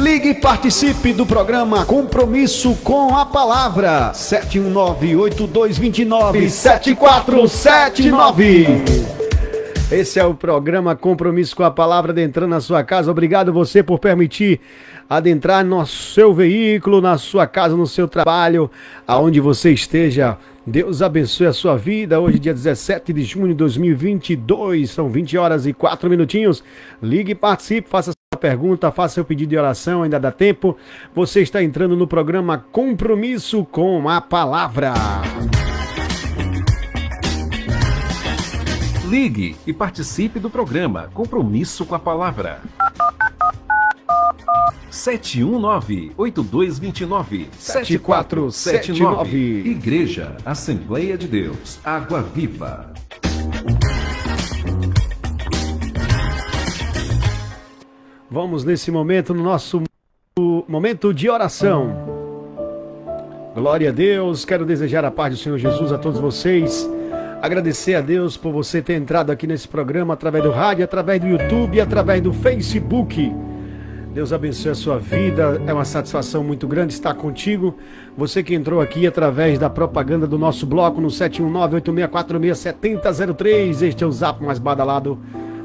Ligue e participe do programa Compromisso com a Palavra. 719-8229-7479. Esse é o programa Compromisso com a Palavra, adentrando na sua casa. Obrigado você por permitir adentrar no seu veículo, na sua casa, no seu trabalho, aonde você esteja. Deus abençoe a sua vida. Hoje, dia 17 de junho de 2022, são 20 horas e 4 minutinhos. Ligue e participe, faça sua pergunta, faça seu pedido de oração, ainda dá tempo. Você está entrando no programa Compromisso com a Palavra. Ligue e participe do programa Compromisso com a Palavra. 719-8229-7479. Igreja Assembleia de Deus, Água Viva. Vamos nesse momento, no nosso momento de oração. Glória a Deus, quero desejar a paz do Senhor Jesus a todos vocês. Agradecer a Deus por você ter entrado aqui nesse programa através do rádio, através do YouTube e através do Facebook. Deus abençoe a sua vida, é uma satisfação muito grande estar contigo. Você que entrou aqui através da propaganda do nosso bloco no 719-8646-7003. Este é o zap mais badalado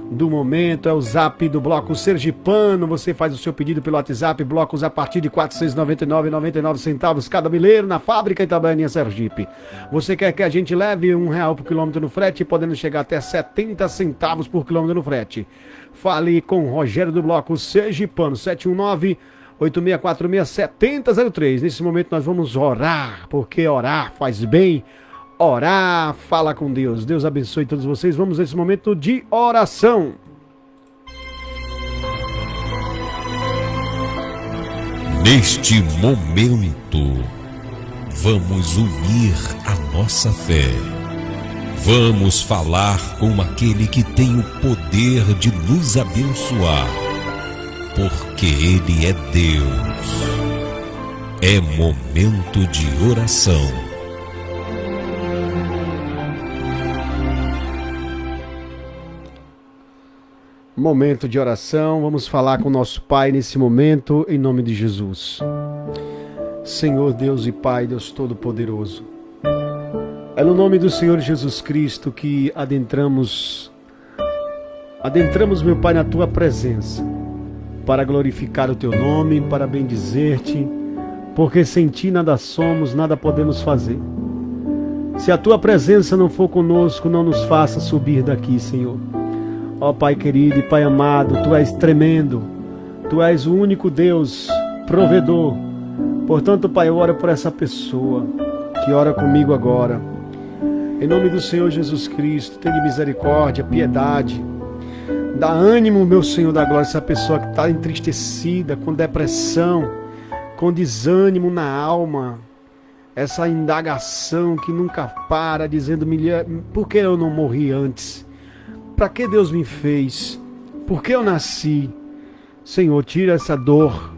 do momento, é o zap do bloco sergipano. Você faz o seu pedido pelo WhatsApp, blocos a partir de R$ 499,99 cada milheiro na fábrica Itabaianinha, Sergipe. Você quer que a gente leve R$1 por quilômetro no frete, podendo chegar até 70 centavos por quilômetro no frete. Fale com o Rogério do bloco sergipano, 719-8646-7003. Nesse momento nós vamos orar, porque orar faz bem. Orar, fala com Deus. Deus abençoe todos vocês. Vamos nesse momento de oração. Neste momento, vamos unir a nossa fé. Vamos falar com aquele que tem o poder de nos abençoar, porque Ele é Deus. É momento de oração. Momento de oração, vamos falar com o nosso Pai nesse momento, em nome de Jesus. Senhor Deus e Pai, Deus Todo-Poderoso, é no nome do Senhor Jesus Cristo que adentramos, meu Pai, na Tua presença, para glorificar o Teu nome, para bendizer-Te, porque sem Ti nada somos, nada podemos fazer. Se a Tua presença não for conosco, não nos faça subir daqui, Senhor. Ó Pai querido e Pai amado, Tu és tremendo, Tu és o único Deus, provedor. Portanto, Pai, eu oro por essa pessoa que ora comigo agora. Em nome do Senhor Jesus Cristo, tenha misericórdia, piedade. Dá ânimo, meu Senhor da glória, essa pessoa que está entristecida, com depressão, com desânimo na alma. Essa indagação que nunca para, dizendo, por que eu não morri antes? Para que Deus me fez? Por que eu nasci? Senhor, tira essa dor,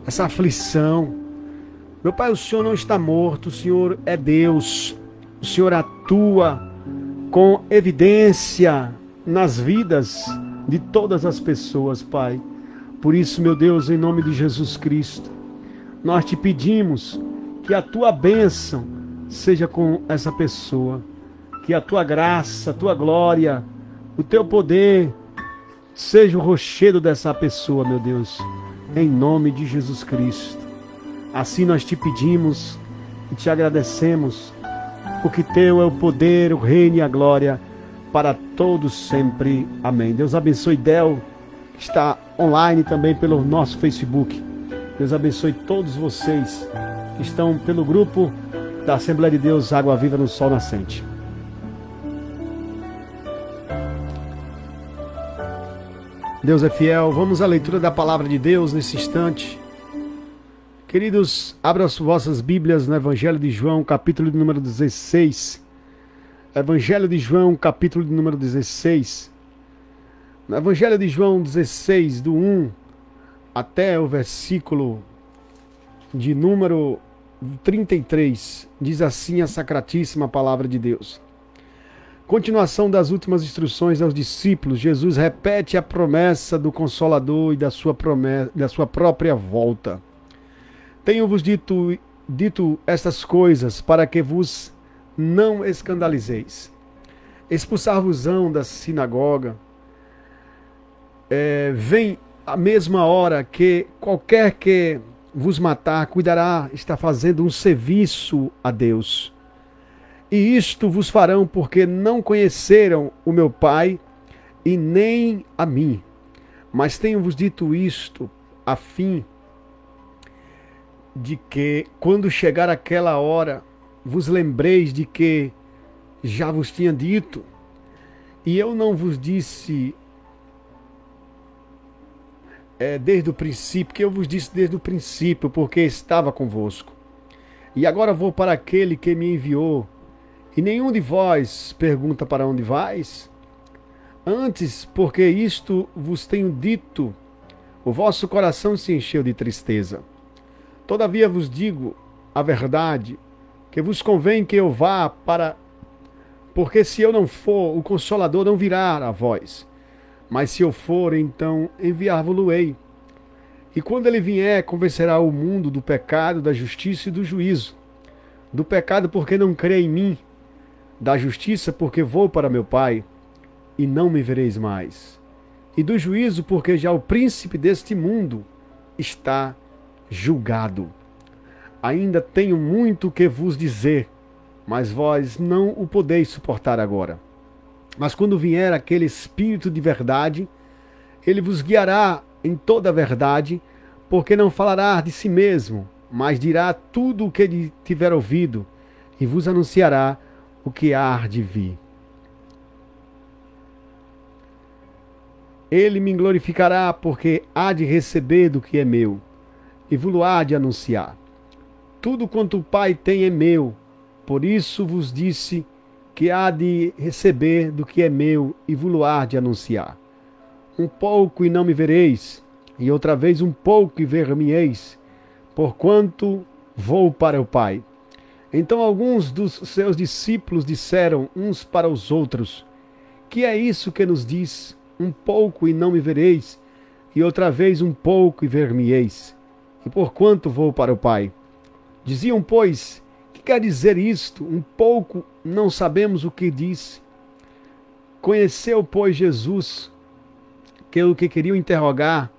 essa aflição. Meu Pai, o Senhor não está morto, o Senhor é Deus. O Senhor atua com evidência nas vidas de todas as pessoas, Pai. Por isso, meu Deus, em nome de Jesus Cristo, nós te pedimos que a Tua bênção seja com essa pessoa. Que a Tua graça, a Tua glória, o Teu poder seja o rochedo dessa pessoa, meu Deus, em nome de Jesus Cristo. Assim nós te pedimos e te agradecemos, porque Teu é o poder, o reino e a glória para todos sempre. Amém. Deus abençoe Del, que está online também pelo nosso Facebook. Deus abençoe todos vocês que estão pelo grupo da Assembleia de Deus Água Viva no Sol Nascente. Deus é fiel. Vamos à leitura da palavra de Deus nesse instante. Queridos, abram as vossas Bíblias no Evangelho de João, capítulo de número 16. Evangelho de João, capítulo de número 16. No Evangelho de João 16, do 1 até o versículo de número 33, diz assim a sacratíssima palavra de Deus. Continuação das últimas instruções aos discípulos, Jesus repete a promessa do Consolador e da sua própria volta. Tenho-vos dito estas coisas para que vos não escandalizeis. Expulsar-vos-ão da sinagoga. Vem a mesma hora que qualquer que vos matar cuidará, está fazendo um serviço a Deus. E isto vos farão porque não conheceram o meu Pai e nem a mim. Mas tenho-vos dito isto a fim de que, quando chegar aquela hora, vos lembreis de que já vos tinha dito. E eu não vos disse desde o princípio, que eu vos disse desde o princípio, porque estava convosco. E agora vou para aquele que me enviou. E nenhum de vós pergunta para onde vais? Antes, porque isto vos tenho dito, o vosso coração se encheu de tristeza. Todavia vos digo a verdade, que vos convém que eu vá porque se eu não for, o Consolador não virá a vós. Mas se eu for, então enviar-vos-ei. E quando ele vier, convencerá o mundo do pecado, da justiça e do juízo. Do pecado, porque não crê em mim. Da justiça, porque vou para meu Pai, e não me vereis mais. E do juízo, porque já o príncipe deste mundo está julgado. Ainda tenho muito que vos dizer, mas vós não o podeis suportar agora. Mas quando vier aquele Espírito de verdade, ele vos guiará em toda a verdade, porque não falará de si mesmo, mas dirá tudo o que lhe tiver ouvido, e vos anunciará o que há de vir. Ele me glorificará, porque há de receber do que é meu, e vos há de anunciar. Tudo quanto o Pai tem é meu, por isso vos disse que há de receber do que é meu, e vos há de anunciar. Um pouco e não me vereis, e outra vez um pouco e ver-me-eis, porquanto vou para o Pai. Então alguns dos seus discípulos disseram uns para os outros: que é isso que nos diz? Um pouco e não me vereis, e outra vez um pouco e ver-me-eis, e porquanto vou para o Pai. Diziam, pois, que quer dizer isto? Um pouco, não sabemos o que diz. Conheceu, pois, Jesus que o que queriam interrogar,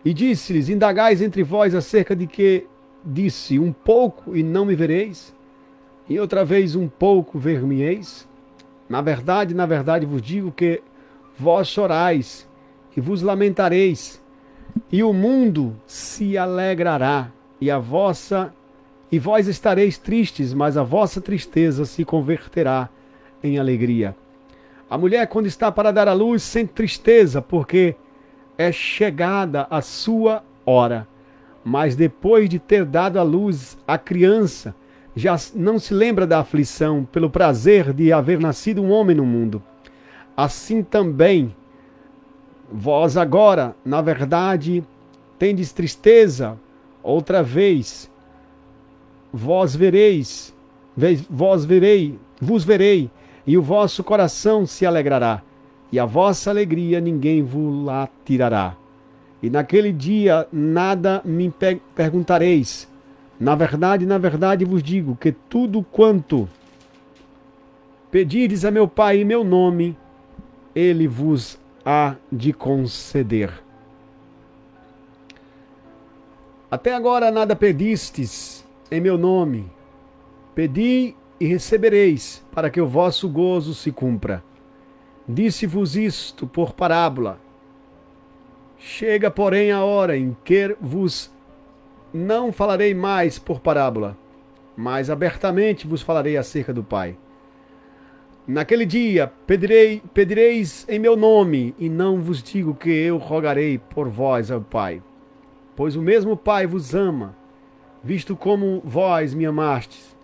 e disse-lhes: indagais entre vós acerca de que disse, um pouco e não me vereis, e outra vez um pouco ver-me-eis? Na verdade vos digo que vós chorais e vos lamentareis, e o mundo se alegrará, e vós estareis tristes, mas a vossa tristeza se converterá em alegria. A mulher, quando está para dar à luz, sente tristeza, porque é chegada a sua hora. Mas depois de ter dado à luz a criança, já não se lembra da aflição, pelo prazer de haver nascido um homem no mundo. Assim também, vós agora, na verdade, tendes tristeza, outra vez, vos verei, e o vosso coração se alegrará, e a vossa alegria ninguém vos lá tirará. E naquele dia nada me perguntareis. Na verdade vos digo que tudo quanto pedirdes a meu Pai em meu nome, ele vos há de conceder. Até agora nada pedistes em meu nome. Pedi e recebereis, para que o vosso gozo se cumpra. Disse-vos isto por parábola. Chega, porém, a hora em que vos não falarei mais por parábola, mas abertamente vos falarei acerca do Pai. Naquele dia pedireis em meu nome, e não vos digo que eu rogarei por vós ao Pai, pois o mesmo Pai vos ama, visto como vós me amastes,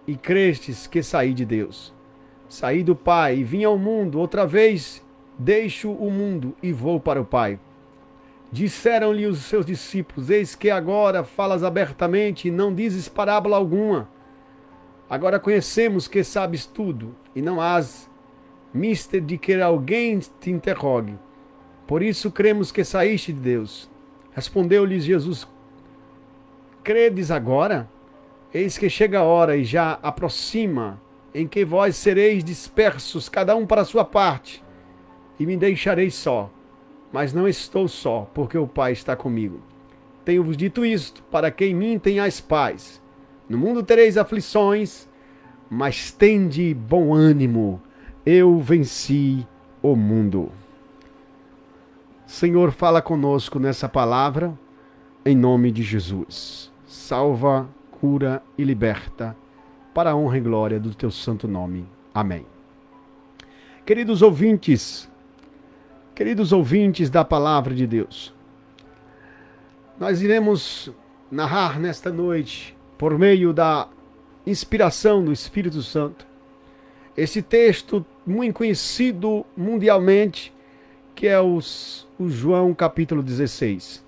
e crestes que saí de Deus. Saí do Pai e vim ao mundo, outra vez deixo o mundo e vou para o Pai. Disseram-lhe os seus discípulos: eis que agora falas abertamente e não dizes parábola alguma. Agora conhecemos que sabes tudo e não has mister de que alguém te interrogue. Por isso cremos que saíste de Deus. Respondeu-lhes Jesus: credes agora? Eis que chega a hora e já aproxima, em que vós sereis dispersos, cada um para a sua parte, e me deixareis só. Mas não estou só, porque o Pai está comigo. Tenho-vos dito isto, para que em mim tenhais paz. No mundo tereis aflições, mas tende bom ânimo. Eu venci o mundo. Senhor, fala conosco nessa palavra, em nome de Jesus. Salva, cura e liberta, para a honra e glória do teu santo nome. Amém. Queridos ouvintes da palavra de Deus, nós iremos narrar nesta noite, por meio da inspiração do Espírito Santo, esse texto muito conhecido mundialmente, que é o João capítulo 16.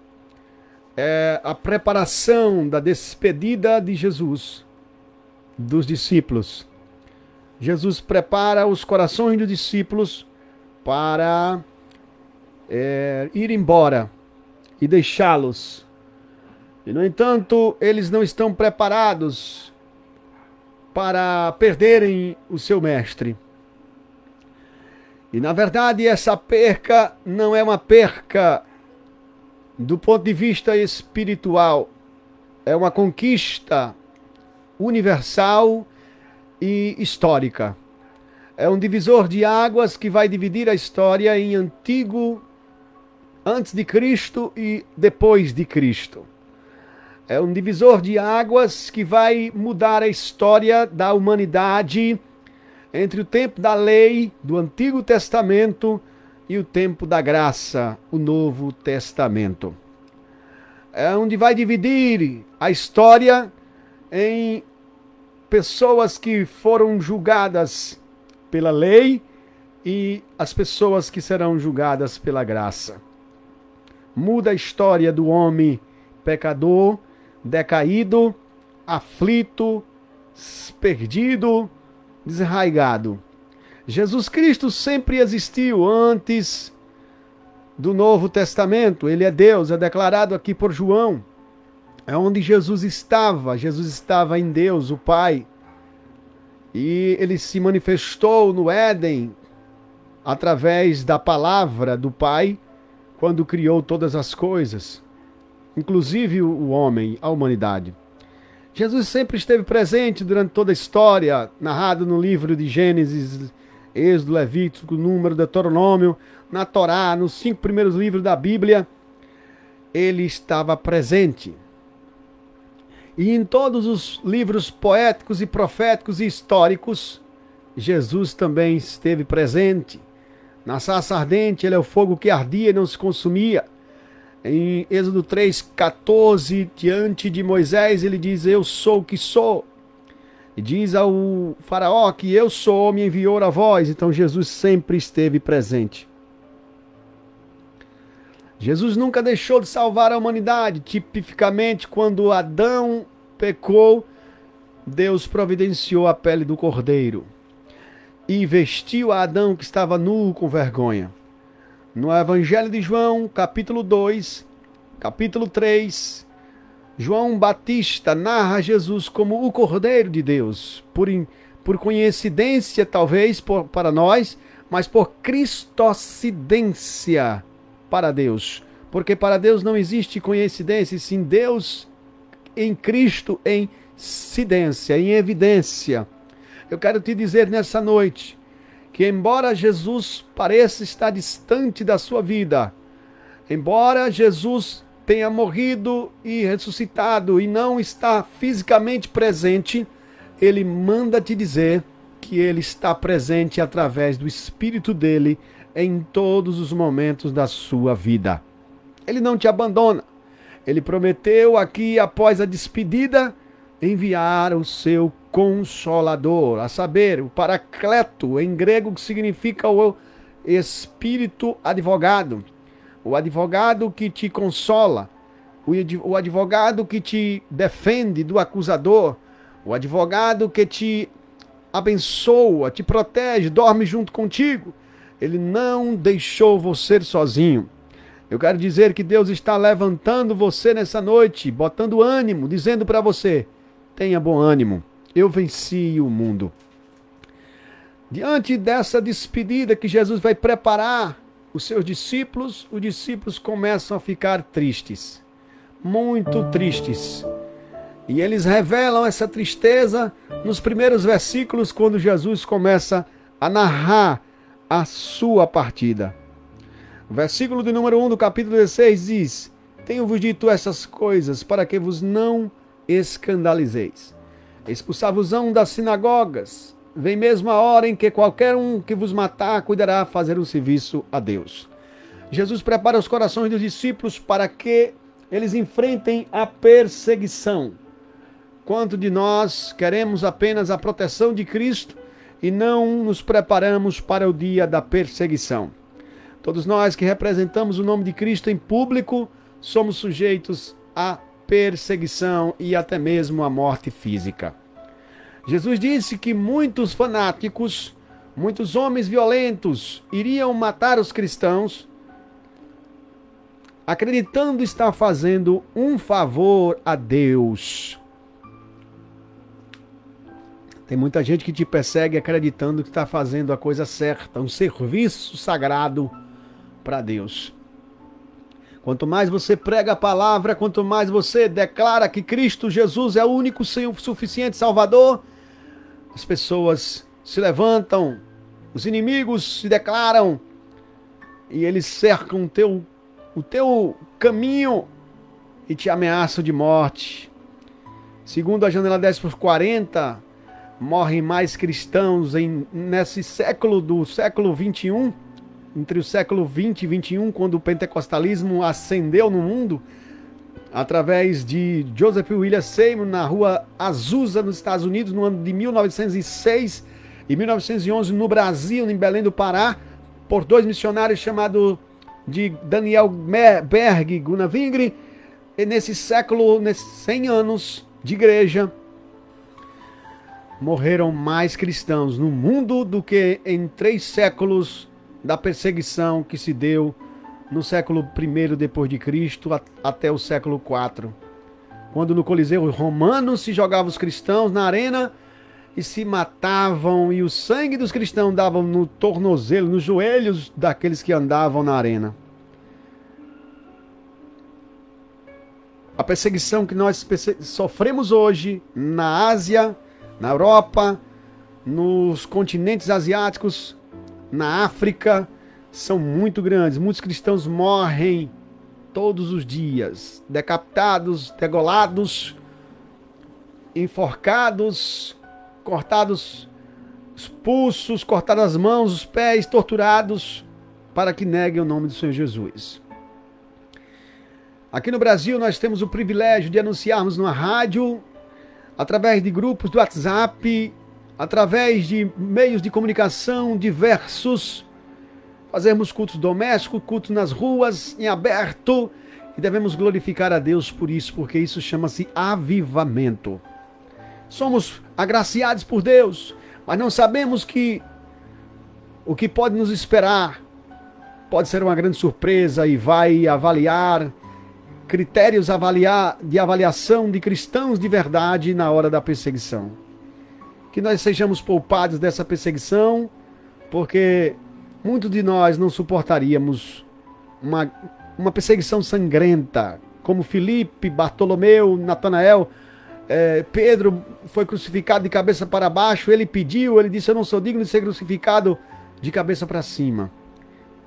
É a preparação da despedida de Jesus, dos discípulos. Jesus prepara os corações dos discípulos para ir embora e deixá-los. E, no entanto, eles não estão preparados para perderem o seu mestre. E, na verdade, essa perca não é uma perca do ponto de vista espiritual. É uma conquista universal e histórica. É um divisor de águas que vai dividir a história em antes de Cristo e depois de Cristo. É um divisor de águas que vai mudar a história da humanidade entre o tempo da lei, do Antigo Testamento, e o tempo da graça, o Novo Testamento. É onde vai dividir a história em pessoas que foram julgadas pela lei e as pessoas que serão julgadas pela graça. Muda a história do homem pecador, decaído, aflito, perdido, desarraigado. Jesus Cristo sempre existiu antes do Novo Testamento. Ele é Deus, é declarado aqui por João. É onde Jesus estava. Jesus estava em Deus, o Pai. E ele se manifestou no Éden através da palavra do Pai, quando criou todas as coisas, inclusive o homem, a humanidade. Jesus sempre esteve presente durante toda a história, narrado no livro de Gênesis, Êxodo, Levítico, Número, Deuteronômio, na Torá, nos 5 primeiros livros da Bíblia. Ele estava presente. E em todos os livros poéticos e proféticos e históricos, Jesus também esteve presente. Na sarça ardente, ele é o fogo que ardia e não se consumia. Em Êxodo 3:14, diante de Moisés, ele diz: eu sou o que sou. E diz ao faraó que eu sou, me enviou a vós. Então Jesus sempre esteve presente. Jesus nunca deixou de salvar a humanidade. Tipificamente, quando Adão pecou, Deus providenciou a pele do cordeiro e vestiu a Adão, que estava nu, com vergonha. No Evangelho de João, capítulo 2, capítulo 3, João Batista narra Jesus como o Cordeiro de Deus, por coincidência talvez para nós, mas por cristocidência para Deus. Porque para Deus não existe coincidência, sim Deus em Cristo em incidência, em evidência. Eu quero te dizer nessa noite que, embora Jesus pareça estar distante da sua vida, embora Jesus tenha morrido e ressuscitado e não está fisicamente presente, ele manda te dizer que ele está presente através do Espírito dele em todos os momentos da sua vida. Ele não te abandona. Ele prometeu aqui, após a despedida, enviar o seu Consolador, a saber, o Paracleto, em grego, que significa o Espírito Advogado. O advogado que te consola, o advogado que te defende do acusador, o advogado que te abençoa, te protege, dorme junto contigo. Ele não deixou você sozinho. Eu quero dizer que Deus está levantando você nessa noite, botando ânimo, dizendo para você: tenha bom ânimo, eu venci o mundo. Diante dessa despedida que Jesus vai preparar os seus discípulos, os discípulos começam a ficar tristes, muito tristes. E eles revelam essa tristeza nos primeiros versículos, quando Jesus começa a narrar a sua partida. O versículo de número 1 do capítulo 16 diz: tenho-vos dito essas coisas para que vos não escandalizeis. Expulsar-vos-ão das sinagogas. Vem mesmo a hora em que qualquer um que vos matar cuidará fazer um serviço a Deus. Jesus prepara os corações dos discípulos para que eles enfrentem a perseguição. Quanto de nós queremos apenas a proteção de Cristo e não nos preparamos para o dia da perseguição? Todos nós que representamos o nome de Cristo em público somos sujeitos à perseguição e até mesmo à morte física. Jesus disse que muitos fanáticos, muitos homens violentos iriam matar os cristãos, acreditando estar fazendo um favor a Deus. Tem muita gente que te persegue acreditando que está fazendo a coisa certa, um serviço sagrado para Deus. Quanto mais você prega a palavra, quanto mais você declara que Cristo Jesus é o único suficiente Salvador, as pessoas se levantam, os inimigos se declaram e eles cercam o teu caminho e te ameaçam de morte. Segundo a janela 10/40, morrem mais cristãos nesse século do século 21, entre o século 20 e 21, quando o pentecostalismo ascendeu no mundo, através de Joseph William Seymour, na rua Azusa, nos Estados Unidos, no ano de 1906 e 1911, no Brasil, em Belém do Pará, por dois missionários chamados de Daniel Berg e Gunnar Wingre. E nesse século, nesses 100 anos de igreja, morreram mais cristãos no mundo do que em 3 séculos da perseguição que se deu no século I depois de Cristo até o século IV, quando no Coliseu Romano se jogavam os cristãos na arena e se matavam, e o sangue dos cristãos davam no tornozelo, nos joelhos daqueles que andavam na arena. A perseguição que nós sofremos hoje na Ásia, na Europa, nos continentes asiáticos, na África, são muito grandes. Muitos cristãos morrem todos os dias, decapitados, degolados, enforcados, cortados os pulsos, cortadas as mãos, os pés, torturados, para que neguem o nome do Senhor Jesus. Aqui no Brasil nós temos o privilégio de anunciarmos na rádio, através de grupos do WhatsApp, através de meios de comunicação diversos, fazermos cultos domésticos, cultos nas ruas, em aberto, e devemos glorificar a Deus por isso, porque isso chama-se avivamento. Somos agraciados por Deus, mas não sabemos que o que pode nos esperar pode ser uma grande surpresa e vai avaliar critérios de avaliação de cristãos de verdade na hora da perseguição. Que nós sejamos poupados dessa perseguição, porque muitos de nós não suportaríamos uma perseguição sangrenta, como Filipe, Bartolomeu, Natanael. Pedro foi crucificado de cabeça para baixo, ele disse: eu não sou digno de ser crucificado de cabeça para cima.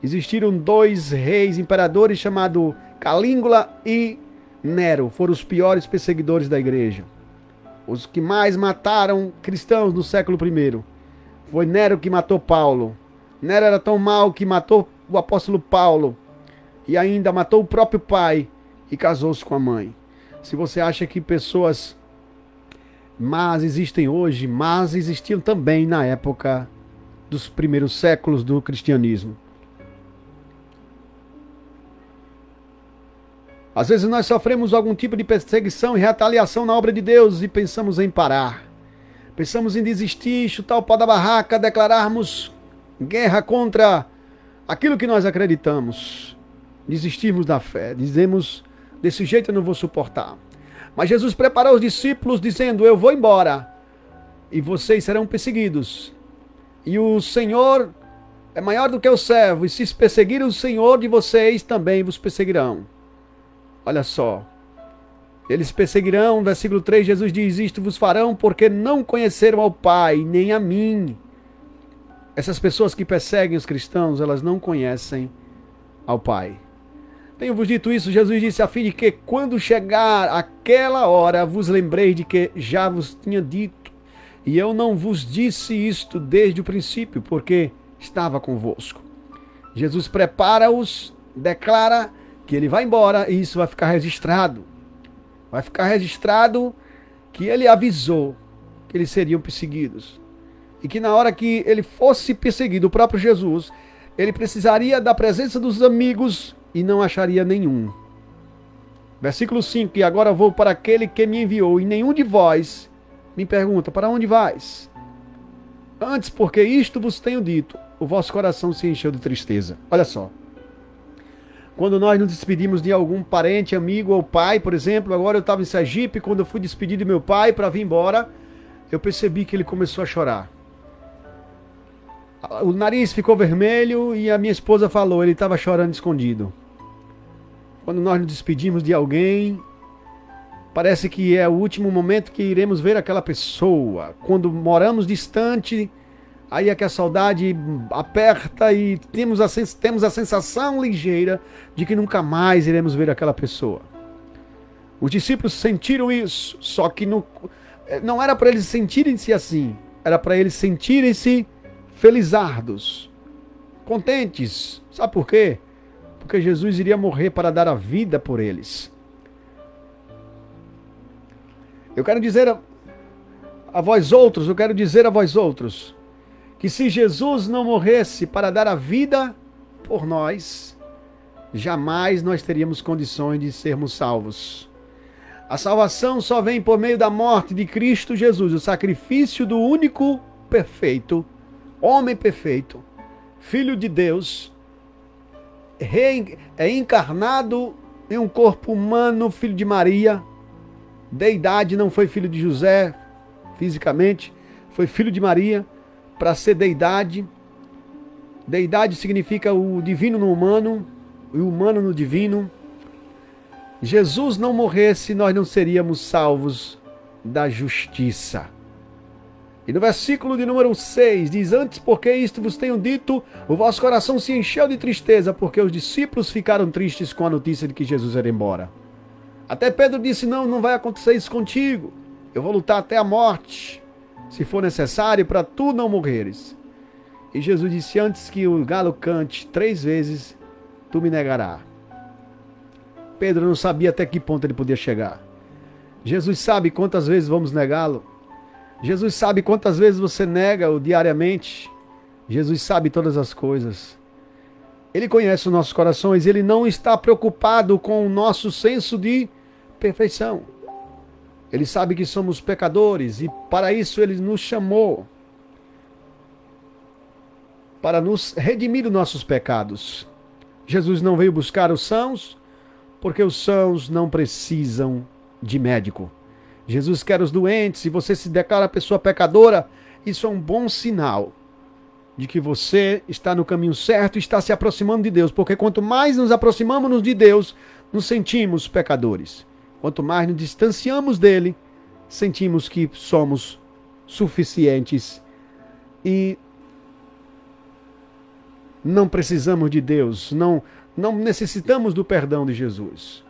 Existiram 2 reis imperadores chamados Calígula e Nero, foram os piores perseguidores da igreja. Os que mais mataram cristãos no século I. Foi Nero que matou Paulo. Nero era tão mau que matou o apóstolo Paulo e ainda matou o próprio pai e casou-se com a mãe. Se você acha que pessoas más existem hoje, mas existiam também na época dos primeiros séculos do cristianismo. Às vezes nós sofremos algum tipo de perseguição e retaliação na obra de Deus e pensamos em parar. pensamos em desistir, chutar o pau da barraca, declararmos guerra contra aquilo que nós acreditamos, desistirmos da fé, dizemos, desse jeito eu não vou suportar. Mas Jesus preparou os discípulos dizendo, eu vou embora e vocês serão perseguidos. E o Senhor é maior do que o servo, e se perseguirem o Senhor de vocês, também vos perseguirão. Olha só, eles perseguirão, versículo 3, Jesus diz, isto vos farão porque não conheceram ao Pai, nem a mim. Essas pessoas que perseguem os cristãos, elas não conhecem ao Pai. Tenho-vos dito isso, Jesus disse, a fim de que, quando chegar aquela hora, vos lembreis de que já vos tinha dito. E eu não vos disse isto desde o princípio, porque estava convosco. Jesus prepara-os, declara que ele vai embora e isso vai ficar registrado. Vai ficar registrado que ele avisou que eles seriam perseguidos. E que na hora que ele fosse perseguido, o próprio Jesus, ele precisaria da presença dos amigos e não acharia nenhum. Versículo 5, e agora vou para aquele que me enviou, e nenhum de vós me pergunta, para onde vais? Antes, porque isto vos tenho dito, o vosso coração se encheu de tristeza. Olha só. Quando nós nos despedimos de algum parente, amigo ou pai, por exemplo, agora eu estava em Sergipe, quando eu fui despedir de meu pai para vir embora, eu percebi que ele começou a chorar. O nariz ficou vermelho e a minha esposa falou, ele estava chorando escondido. Quando nós nos despedimos de alguém, parece que é o último momento que iremos ver aquela pessoa. Quando moramos distante, aí é que a saudade aperta e temos a sensação ligeira de que nunca mais iremos ver aquela pessoa. Os discípulos sentiram isso, só que não era para eles sentirem-se assim, era para eles sentirem-se felizardos, contentes. Sabe por quê? Porque Jesus iria morrer para dar a vida por eles. Eu quero dizer a vós outros, que se Jesus não morresse para dar a vida por nós, jamais nós teríamos condições de sermos salvos. A salvação só vem por meio da morte de Cristo Jesus, o sacrifício do único perfeito, homem perfeito, Filho de Deus, é encarnado em um corpo humano, filho de Maria, deidade, não foi filho de José fisicamente, foi filho de Maria, para ser deidade. Deidade significa o divino no humano, e o humano no divino. Jesus não morresse, nós não seríamos salvos da justiça. E no versículo de número 6 diz, antes porque isto vos tenho dito, o vosso coração se encheu de tristeza, porque os discípulos ficaram tristes com a notícia de que Jesus era embora. Até Pedro disse, não vai acontecer isso contigo, eu vou lutar até a morte, se for necessário, para tu não morreres. E Jesus disse, antes que o galo cante 3 vezes, tu me negarás. Pedro não sabia até que ponto ele podia chegar. Jesus sabe quantas vezes vamos negá-lo. Jesus sabe quantas vezes você nega-o diariamente. Jesus sabe todas as coisas. Ele conhece os nossos corações. Ele não está preocupado com o nosso senso de perfeição. Ele sabe que somos pecadores e para isso ele nos chamou. Para nos redimir dos nossos pecados. Jesus não veio buscar os sãos, porque os sãos não precisam de médico. Jesus quer os doentes. Se você se declara pessoa pecadora, isso é um bom sinal de que você está no caminho certo e está se aproximando de Deus. Porque quanto mais nos aproximamos de Deus, nos sentimos pecadores. Quanto mais nos distanciamos dele, sentimos que somos suficientes e não precisamos de Deus, não necessitamos do perdão de Jesus.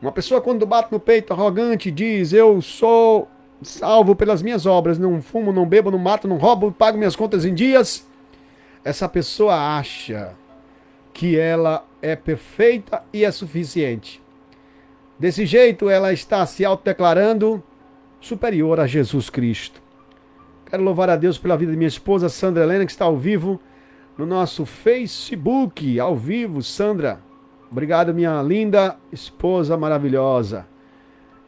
Uma pessoa quando bate no peito arrogante diz, eu sou salvo pelas minhas obras, não fumo, não bebo, não mato, não roubo, pago minhas contas em dias. Essa pessoa acha que ela é perfeita e é suficiente. Desse jeito ela está se autodeclarando superior a Jesus Cristo. Quero louvar a Deus pela vida de minha esposa Sandra Helena, que está ao vivo no nosso Facebook, ao vivo. Sandra, obrigado, minha linda esposa maravilhosa.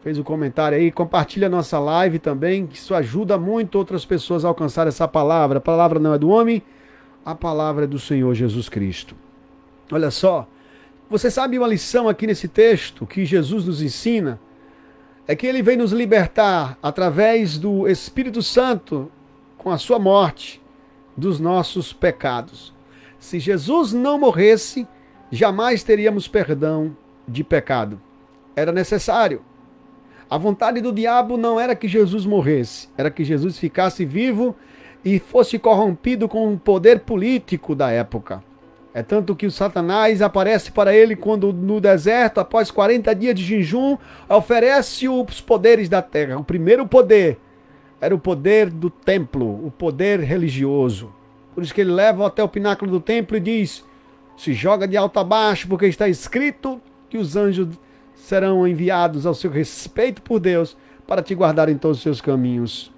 fez o comentário aí. Compartilha a nossa live também, que isso ajuda muito outras pessoas a alcançar essa palavra. A palavra não é do homem, a palavra é do Senhor Jesus Cristo. Olha só, você sabe uma lição aqui nesse texto que Jesus nos ensina? É que ele vem nos libertar através do Espírito Santo, com a sua morte, dos nossos pecados. Se Jesus não morresse, jamais teríamos perdão de pecado. Era necessário. A vontade do diabo não era que Jesus morresse, era que Jesus ficasse vivo e fosse corrompido com o poder político da época. É tanto que o Satanás aparece para ele quando no deserto, após 40 dias de jejum, oferece os poderes da terra. O primeiro poder era o poder do templo, o poder religioso. Por isso que ele leva até o pináculo do templo e diz: se joga de alto a baixo, porque está escrito que os anjos serão enviados ao seu respeito por Deus para te guardar em todos os seus caminhos.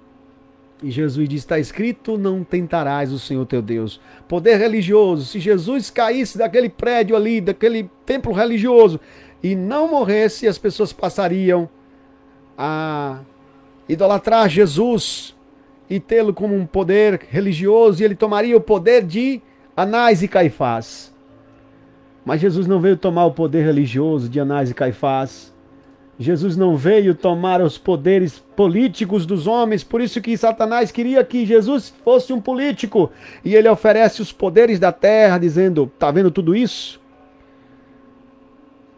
E Jesus diz, está escrito, não tentarás o Senhor teu Deus. Poder religioso, se Jesus caísse daquele prédio ali, daquele templo religioso, e não morresse, as pessoas passariam a idolatrar Jesus e tê-lo como um poder religioso, e ele tomaria o poder de Anás e Caifás. Mas Jesus não veio tomar o poder religioso de Anás e Caifás. Jesus não veio tomar os poderes políticos dos homens, por isso que Satanás queria que Jesus fosse um político. E ele oferece os poderes da terra, dizendo, tá vendo tudo isso?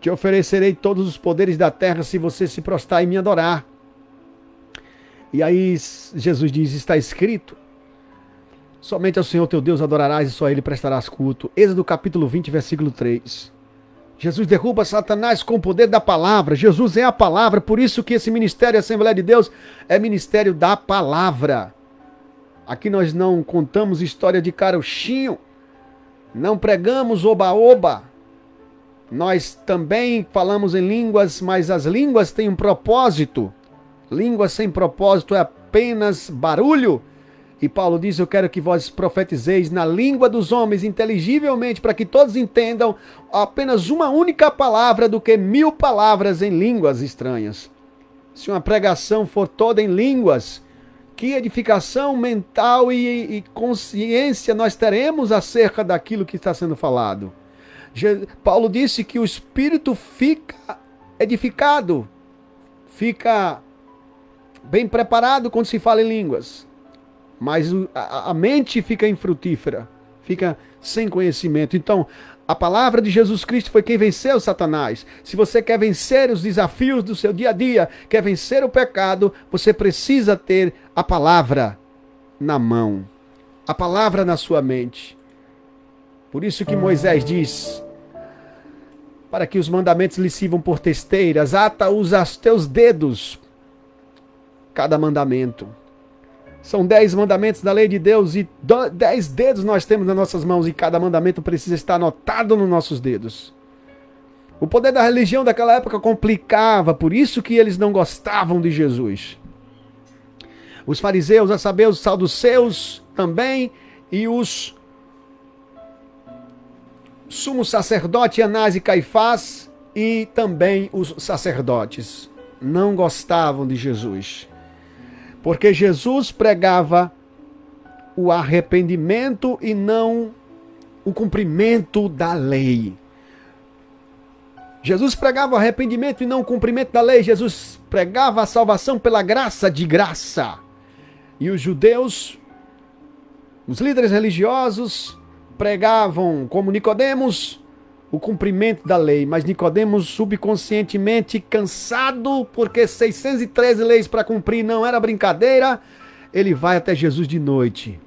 Te oferecerei todos os poderes da terra se você se prostrar e me adorar. E aí Jesus diz, está escrito, somente ao Senhor teu Deus adorarás e só a ele prestarás culto. Êxodo capítulo 20, versículo 3. Jesus derruba Satanás com o poder da palavra. Jesus é a palavra, por isso que esse ministério, a Assembleia de Deus, é ministério da palavra. Aqui nós não contamos história de carochinho, não pregamos oba-oba. Nós também falamos em línguas, mas as línguas têm um propósito. Língua sem propósito é apenas barulho. E Paulo diz, eu quero que vós profetizeis na língua dos homens, inteligivelmente, para que todos entendam apenas uma única palavra do que 1000 palavras em línguas estranhas. Se uma pregação for toda em línguas, que edificação mental e consciência nós teremos acerca daquilo que está sendo falado? Paulo disse que o espírito fica edificado, fica bem preparado quando se fala em línguas. Mas a mente fica infrutífera, fica sem conhecimento. Então, a palavra de Jesus Cristo foi quem venceu Satanás. Se você quer vencer os desafios do seu dia a dia, quer vencer o pecado, você precisa ter a palavra na mão, a palavra na sua mente. Por isso que Moisés diz, para que os mandamentos lhe sirvam por testeiras, ata-os aos teus dedos, cada mandamento. São 10 mandamentos da lei de Deus e 10 dedos nós temos nas nossas mãos e cada mandamento precisa estar anotado nos nossos dedos. O poder da religião daquela época complicava, por isso que eles não gostavam de Jesus. Os fariseus, a saber, os saduceus também e os sumo sacerdote Anás e Caifás e também os sacerdotes não gostavam de Jesus. Porque Jesus pregava o arrependimento e não o cumprimento da lei. Jesus pregava o arrependimento e não o cumprimento da lei. Jesus pregava a salvação pela graça de graça. E os judeus, os líderes religiosos, pregavam, como Nicodemos, o cumprimento da lei, mas Nicodemos subconscientemente cansado, porque 613 leis para cumprir não era brincadeira, ele vai até Jesus de noite.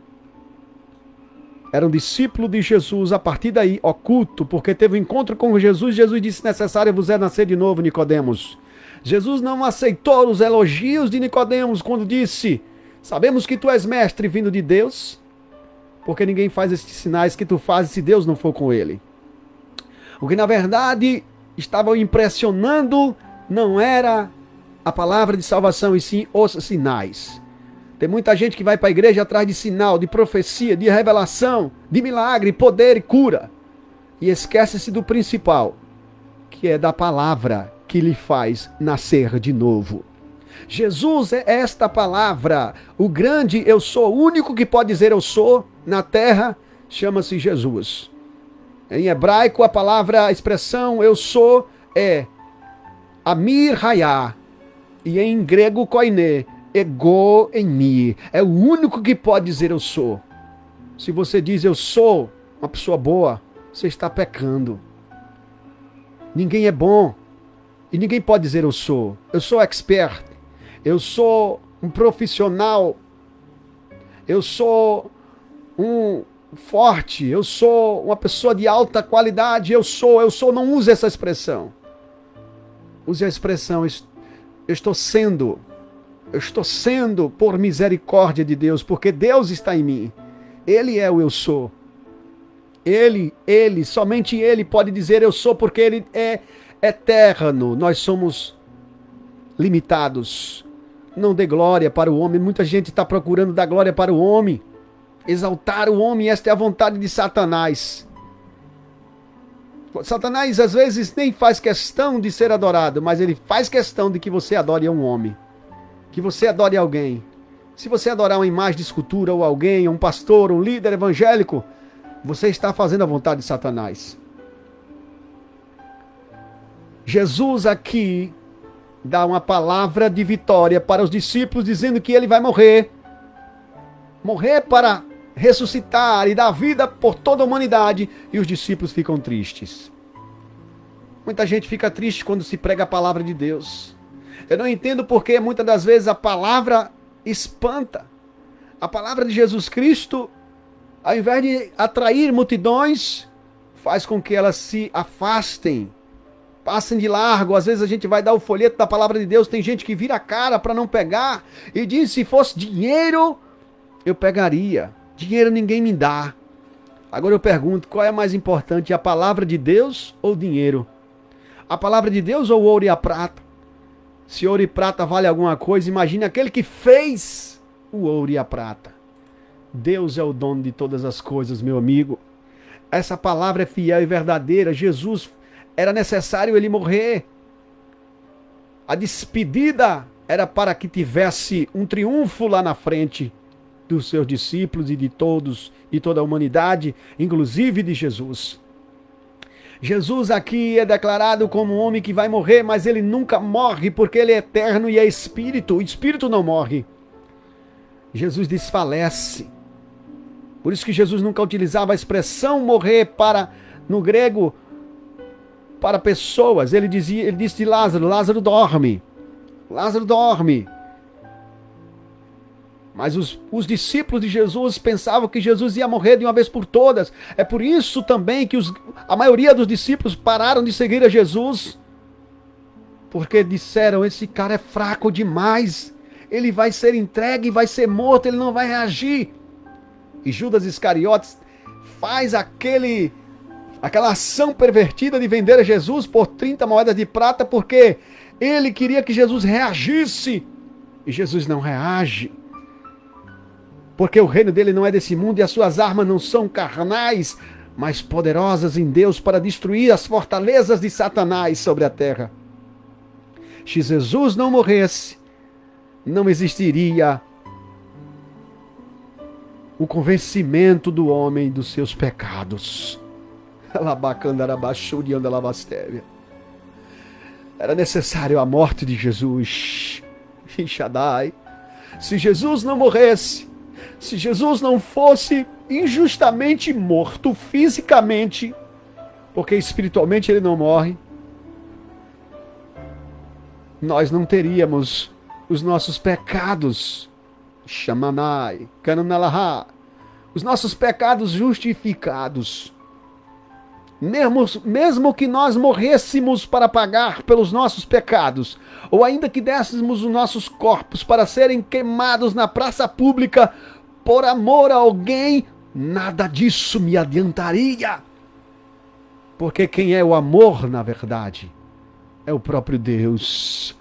Era um discípulo de Jesus, a partir daí, oculto, porque teve um encontro com Jesus, Jesus disse, necessário vos é nascer de novo, Nicodemos. Jesus não aceitou os elogios de Nicodemos quando disse, sabemos que tu és mestre vindo de Deus, porque ninguém faz estes sinais que tu fazes se Deus não for com ele. O que na verdade estava impressionando não era a palavra de salvação e sim os sinais. Tem muita gente que vai para a igreja atrás de sinal, de profecia, de revelação, de milagre, poder e cura. E esquece-se do principal, que é da palavra, que lhe faz nascer de novo. Jesus é esta palavra, o grande eu sou, o único que pode dizer eu sou na terra, chama-se Jesus. Em hebraico a expressão eu sou é Amir Hayah, e em grego koine, ego em mim. É o único que pode dizer eu sou. Se você diz eu sou uma pessoa boa, você está pecando. Ninguém é bom e ninguém pode dizer eu sou. Eu sou expert. Eu sou um profissional. Eu sou um forte. Eu sou uma pessoa de alta qualidade. Eu sou. Não use essa expressão. Use a expressão eu estou sendo por misericórdia de Deus, porque Deus está em mim. Ele é o eu sou. Somente Ele pode dizer eu sou, porque Ele é eterno. Nós somos limitados. Não dê glória para o homem. Muita gente está procurando dar glória para o homem. Exaltar o homem, esta é a vontade de Satanás. Satanás às vezes nem faz questão de ser adorado, mas ele faz questão de que você adore um homem. Que você adore alguém. Se você adorar uma imagem de escultura ou alguém, um pastor, um líder evangélico, você está fazendo a vontade de Satanás. Jesus aqui dá uma palavra de vitória para os discípulos, dizendo que ele vai morrer. Morrer para ressuscitar e dar vida por toda a humanidade. E os discípulos ficam tristes. Muita gente fica triste quando se prega a palavra de Deus. Eu não entendo porque muitas das vezes a palavra espanta. A palavra de Jesus Cristo, ao invés de atrair multidões, faz com que elas se afastem, passem de largo. Às vezes a gente vai dar o folheto da palavra de Deus, tem gente que vira a cara para não pegar e diz, se fosse dinheiro, eu pegaria. Dinheiro ninguém me dá. Agora eu pergunto, qual é mais importante, a palavra de Deus ou o dinheiro? A palavra de Deus ou o ouro e a prata? Se ouro e prata vale alguma coisa, imagine aquele que fez o ouro e a prata. Deus é o dono de todas as coisas, meu amigo. Essa palavra é fiel e verdadeira. Jesus, era necessário ele morrer. A despedida era para que tivesse um triunfo lá na frente dos seus discípulos e de todos e toda a humanidade, inclusive de Jesus. Jesus aqui é declarado como um homem que vai morrer, mas ele nunca morre, porque ele é eterno e é espírito. O espírito não morre. Jesus desfalece. Por isso que Jesus nunca utilizava a expressão morrer para, no grego, para pessoas. Ele disse de Lázaro, Lázaro dorme. Lázaro dorme. Mas os discípulos de Jesus pensavam que Jesus ia morrer de uma vez por todas. É por isso também que a maioria dos discípulos pararam de seguir a Jesus. Porque disseram, esse cara é fraco demais. Ele vai ser entregue, vai ser morto, ele não vai reagir. E Judas Iscariotes faz aquela ação pervertida de vender a Jesus por 30 moedas de prata, porque ele queria que Jesus reagisse. E Jesus não reage. Porque o reino dele não é desse mundo e as suas armas não são carnais, mas poderosas em Deus para destruir as fortalezas de Satanás sobre a terra. Se Jesus não morresse, não existiria o convencimento do homem dos seus pecados. Era necessário a morte de Jesus. Shaddai. Se Jesus não morresse, se Jesus não fosse injustamente morto fisicamente, porque espiritualmente ele não morre, nós não teríamos os nossos pecados, Shamanai, Kananalaha, os nossos pecados justificados. Mesmo que nós morrêssemos para pagar pelos nossos pecados, ou ainda que dessemos os nossos corpos para serem queimados na praça pública por amor a alguém, nada disso me adiantaria. Porque quem é o amor, na verdade, é o próprio Deus,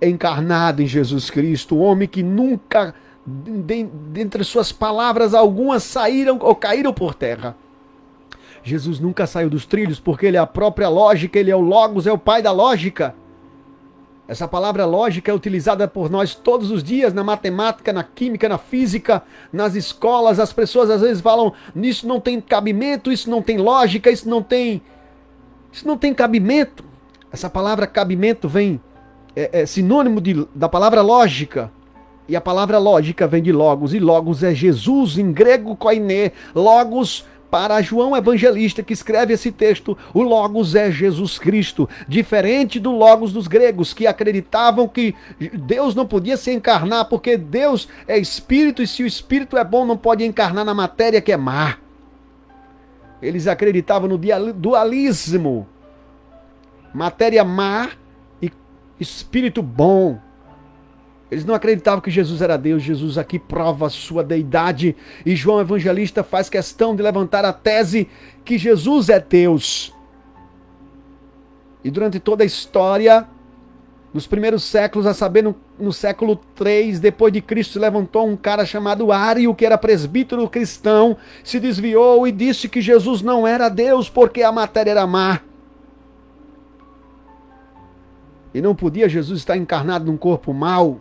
encarnado em Jesus Cristo, o homem que nunca, dentre suas palavras, algumas saíram ou caíram por terra. Jesus nunca saiu dos trilhos, porque ele é a própria lógica, ele é o Logos, é o pai da lógica. Essa palavra lógica é utilizada por nós todos os dias na matemática, na química, na física, nas escolas. As pessoas às vezes falam, isso não tem cabimento, isso não tem lógica, isso não tem cabimento. Essa palavra cabimento vem, é sinônimo da palavra lógica. E a palavra lógica vem de logos, e logos é Jesus, em grego koiné. Logos, para João Evangelista, que escreve esse texto, o logos é Jesus Cristo. Diferente do logos dos gregos, que acreditavam que Deus não podia se encarnar, porque Deus é espírito, e se o espírito é bom, não pode encarnar na matéria que é má. Eles acreditavam no dualismo. Matéria má e espírito bom. Eles não acreditavam que Jesus era Deus. Jesus aqui prova a sua deidade. E João Evangelista faz questão de levantar a tese que Jesus é Deus. E durante toda a história, nos primeiros séculos, a saber, no século 3 depois de Cristo, se levantou um cara chamado Ário, que era presbítero cristão, se desviou e disse que Jesus não era Deus porque a matéria era má. E não podia Jesus estar encarnado num corpo mau.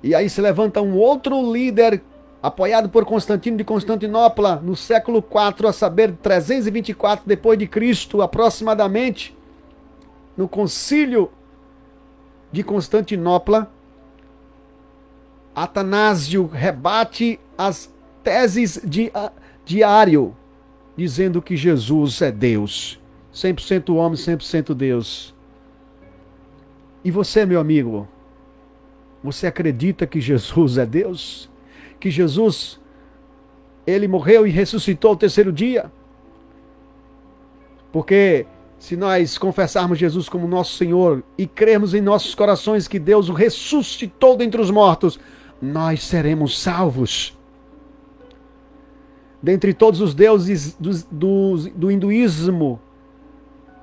E aí se levanta um outro líder, apoiado por Constantino de Constantinopla, no século 4, a saber, 324 depois de Cristo, aproximadamente, no concílio de Constantinopla. Atanásio rebate as teses de Ário, dizendo que Jesus é Deus, 100% homem, 100% Deus. E você, meu amigo, você acredita que Jesus é Deus? Que Jesus, ele morreu e ressuscitou ao terceiro dia? Porque se nós confessarmos Jesus como nosso Senhor e crermos em nossos corações que Deus o ressuscitou dentre os mortos, nós seremos salvos. Dentre todos os deuses do hinduísmo,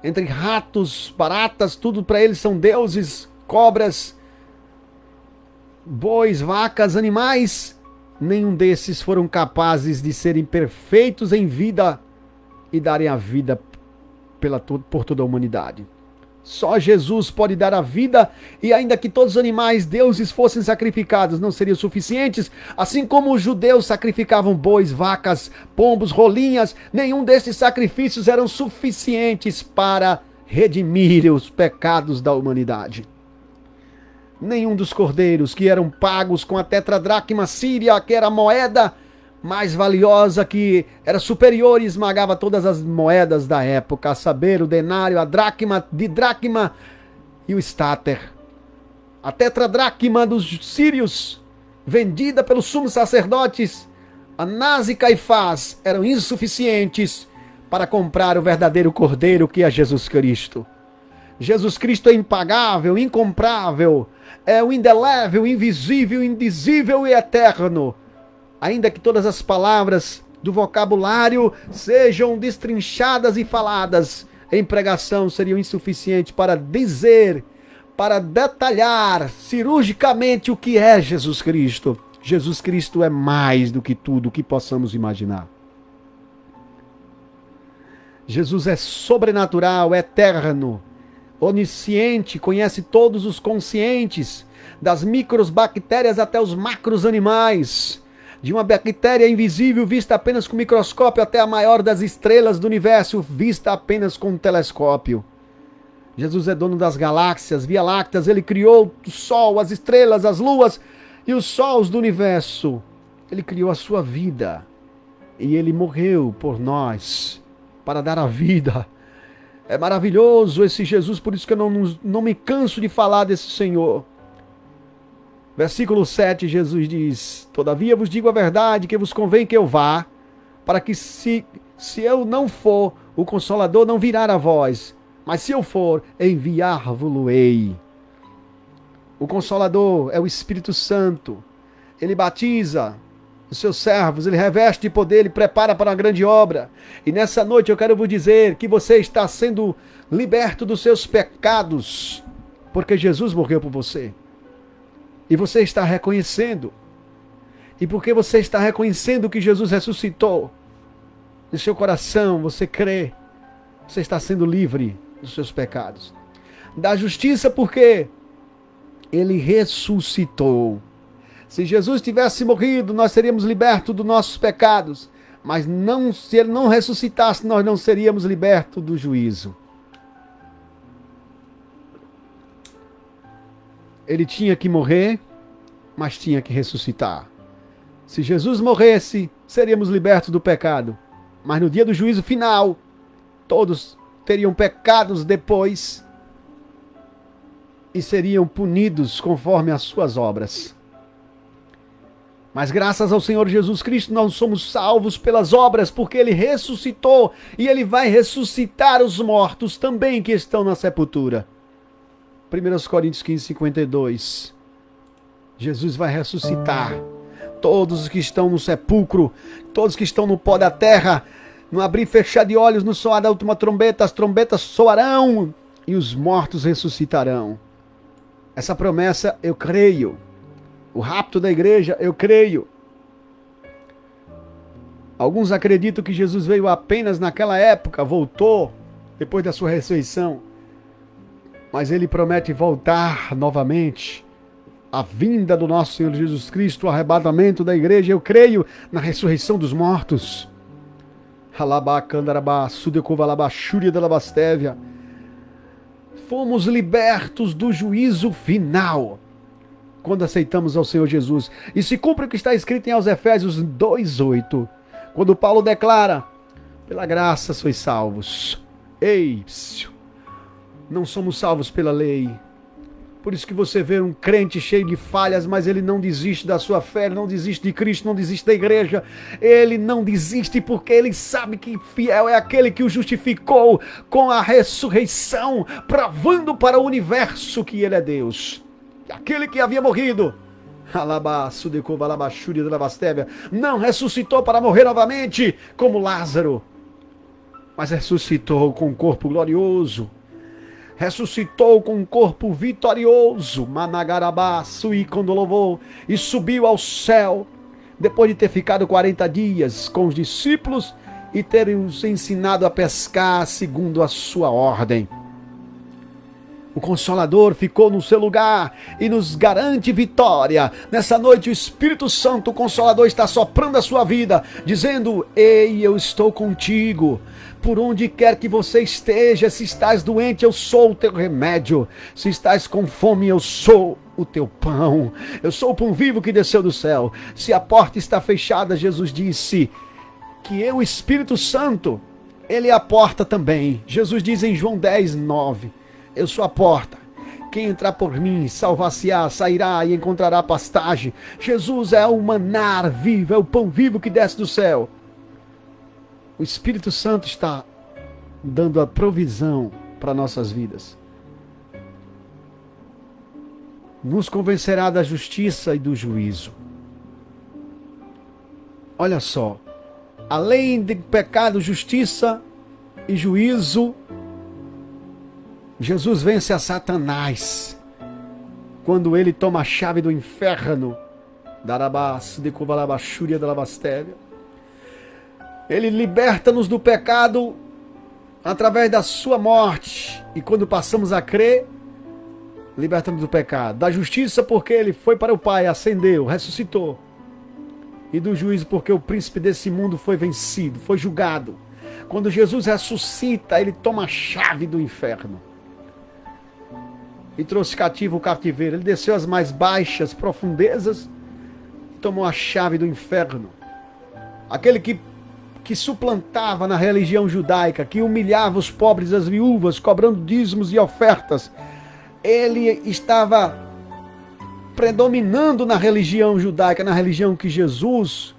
entre ratos, baratas, tudo para eles são deuses, cobras, bois, vacas, animais, nenhum desses foram capazes de serem perfeitos em vida e darem a vida por toda a humanidade. Só Jesus pode dar a vida, e ainda que todos os animais, deuses, fossem sacrificados, não seriam suficientes. Assim como os judeus sacrificavam bois, vacas, pombos, rolinhas, nenhum desses sacrifícios eram suficientes para redimir os pecados da humanidade. Nenhum dos cordeiros que eram pagos com a tetradracma síria, que era a moeda mais valiosa, que era superior e esmagava todas as moedas da época, a saber, o denário, a dracma, didracma e o estáter. A tetradracma dos sírios, vendida pelos sumos sacerdotes, Anás e Caifás, eram insuficientes para comprar o verdadeiro cordeiro que é Jesus Cristo. Jesus Cristo é impagável, incomprável, é o indelével, invisível, indizível e eterno. Ainda que todas as palavras do vocabulário sejam destrinchadas e faladas em pregação, seriam insuficientes para dizer, para detalhar cirurgicamente o que é Jesus Cristo. Jesus Cristo é mais do que tudo o que possamos imaginar. Jesus é sobrenatural, eterno, onisciente, conhece todos os conscientes, das microbactérias até os macros animais. De uma bactéria invisível vista apenas com microscópio até a maior das estrelas do universo vista apenas com um telescópio. Jesus é dono das galáxias, Via Lácteas, ele criou o Sol, as estrelas, as luas e os sóis do universo. Ele criou a sua vida e ele morreu por nós para dar a vida. É maravilhoso esse Jesus, por isso que eu não me canso de falar desse Senhor. Versículo 7, Jesus diz: todavia vos digo a verdade, que vos convém que eu vá, para que se eu não for, o Consolador não virá a vós, mas se eu for, enviar-vos-ei. O Consolador é o Espírito Santo. Ele batiza os seus servos, ele reveste de poder, ele prepara para uma grande obra. E nessa noite eu quero vos dizer que você está sendo liberto dos seus pecados, porque Jesus morreu por você. E você está reconhecendo. E porque você está reconhecendo que Jesus ressuscitou, no seu coração você crê, você está sendo livre dos seus pecados. Da justiça porque ele ressuscitou. Se Jesus tivesse morrido, nós seríamos libertos dos nossos pecados. Mas não, se ele não ressuscitasse, nós não seríamos libertos do juízo. Ele tinha que morrer, mas tinha que ressuscitar. Se Jesus morresse, seríamos libertos do pecado. Mas no dia do juízo final, todos teriam pecados depois e seriam punidos conforme as suas obras. Mas graças ao Senhor Jesus Cristo, nós somos salvos pelas obras, porque Ele ressuscitou e Ele vai ressuscitar os mortos também que estão na sepultura. 1 Coríntios 15, 52. Jesus vai ressuscitar todos os que estão no sepulcro, todos que estão no pó da terra. No abrir e fechar de olhos, no soar da última trombeta, as trombetas soarão e os mortos ressuscitarão. Essa promessa eu creio. O rapto da igreja, eu creio. Alguns acreditam que Jesus veio apenas naquela época, voltou depois da sua ressurreição. Mas ele promete voltar novamente. A vinda do nosso Senhor Jesus Cristo, o arrebatamento da igreja, eu creio na ressurreição dos mortos. Fomos libertos do juízo final quando aceitamos ao Senhor Jesus. E se cumpre o que está escrito em aos Efésios 2:8, quando Paulo declara: pela graça sois salvos. Ei, não somos salvos pela lei. Por isso que você vê um crente cheio de falhas, mas ele não desiste da sua fé, ele não desiste de Cristo, não desiste da igreja. Ele não desiste porque ele sabe que fiel é aquele que o justificou com a ressurreição, provando para o universo que ele é Deus. Aquele que havia morrido, não ressuscitou para morrer novamente como Lázaro, mas ressuscitou com um corpo glorioso. Ressuscitou com um corpo vitorioso, Managarabá, Sui, quando louvou, e subiu ao céu, depois de ter ficado 40 dias com os discípulos e ter os ensinado a pescar segundo a sua ordem. O Consolador ficou no seu lugar e nos garante vitória. Nessa noite o Espírito Santo, o Consolador, está soprando a sua vida, dizendo: ei, eu estou contigo. Por onde quer que você esteja, se estás doente, eu sou o teu remédio. Se estás com fome, eu sou o teu pão. Eu sou o pão vivo que desceu do céu. Se a porta está fechada, Jesus disse que eu, o Espírito Santo, ele é a porta também. Jesus diz em João 10:9, eu sou a porta. Quem entrar por mim, salvar-se-á, sairá e encontrará pastagem. Jesus é o maná vivo, é o pão vivo que desce do céu. O Espírito Santo está dando a provisão para nossas vidas. Nos convencerá da justiça e do juízo. Olha só, além de pecado, justiça e juízo, Jesus vence a Satanás quando ele toma a chave do inferno. Ele liberta-nos do pecado através da sua morte. E quando passamos a crer, liberta-nos do pecado. Da justiça porque ele foi para o Pai, ascendeu, ressuscitou. E do juízo porque o príncipe desse mundo foi vencido, foi julgado. Quando Jesus ressuscita, ele toma a chave do inferno. E trouxe cativo o cativeiro. Ele desceu às mais baixas profundezas e tomou a chave do inferno. Aquele que suplantava na religião judaica, que humilhava os pobres e as viúvas, cobrando dízimos e ofertas. Ele estava predominando na religião judaica, na religião que Jesus,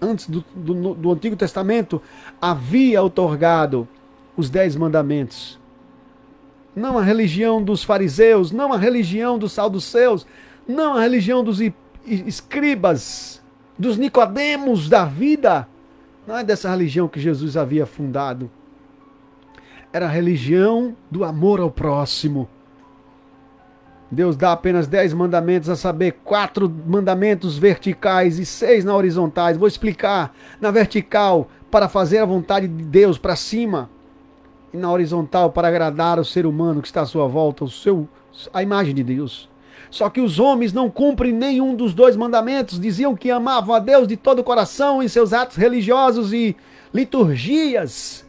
antes do Antigo Testamento, havia outorgado os 10 mandamentos. Não a religião dos fariseus, não a religião dos saduceus, não a religião dos escribas, dos nicodemos da vida. Não é dessa religião que Jesus havia fundado. Era a religião do amor ao próximo. Deus dá apenas 10 mandamentos, a saber, 4 mandamentos verticais e 6 na horizontais. Vou explicar. Na vertical, para fazer a vontade de Deus para cima. e na horizontal para agradar o ser humano que está à sua volta, a imagem de Deus. Só que os homens não cumprem nenhum dos dois mandamentos. Diziam que amavam a Deus de todo o coração em seus atos religiosos e liturgias.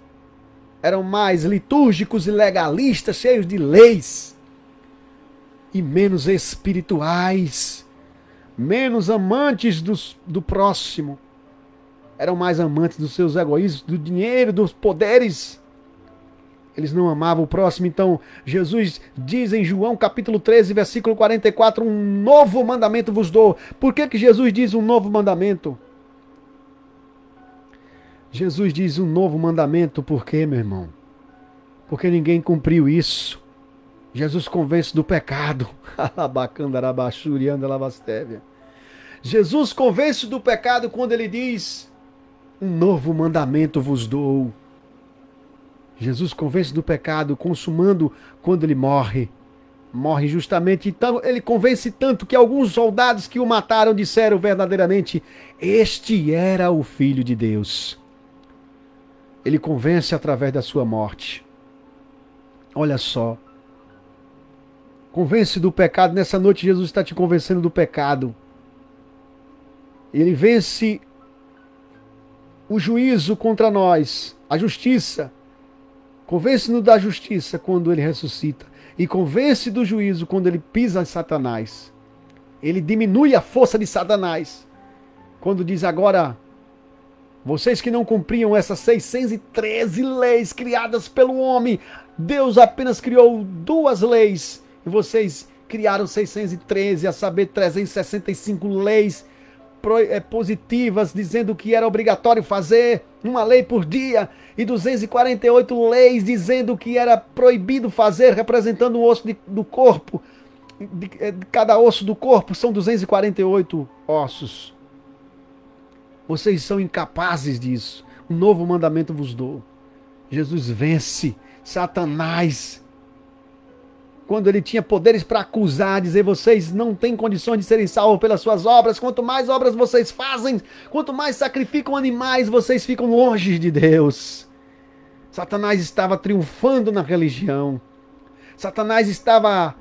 Eram mais litúrgicos e legalistas, cheios de leis. E menos espirituais. Menos amantes do próximo. Eram mais amantes dos seus egoísmos, do dinheiro, dos poderes. Eles não amavam o próximo. Então Jesus diz em João capítulo 13, versículo 44, um novo mandamento vos dou. Por que Jesus diz um novo mandamento? Jesus diz um novo mandamento, por quê, meu irmão? Porque ninguém cumpriu isso. Jesus convence do pecado. Jesus convence do pecado quando ele diz, um novo mandamento vos dou. Jesus convence do pecado, consumando quando ele morre. Morre justamente. Então, ele convence tanto que alguns soldados que o mataram disseram verdadeiramente, este era o Filho de Deus. Ele convence através da sua morte. Olha só. Convence do pecado. Nessa noite Jesus está te convencendo do pecado. Ele vence o juízo contra nós, a justiça. Convence-nos da justiça quando ele ressuscita. E convence do juízo quando ele pisa em Satanás. Ele diminui a força de Satanás. Quando diz agora, vocês que não cumpriam essas 613 leis criadas pelo homem, Deus apenas criou 2 leis. E vocês criaram 613, a saber, 365 leis positivas, dizendo que era obrigatório fazer uma lei por dia, e 248 leis dizendo que era proibido fazer, representando o osso do corpo. De cada osso do corpo são 248 ossos. Vocês são incapazes disso. Um novo mandamento vos dou. Jesus vence Satanás. Quando ele tinha poderes para acusar, dizer, vocês não têm condições de serem salvos pelas suas obras. Quanto mais obras vocês fazem, quanto mais sacrificam animais, vocês ficam longe de Deus. Satanás estava triunfando na religião. Satanás estava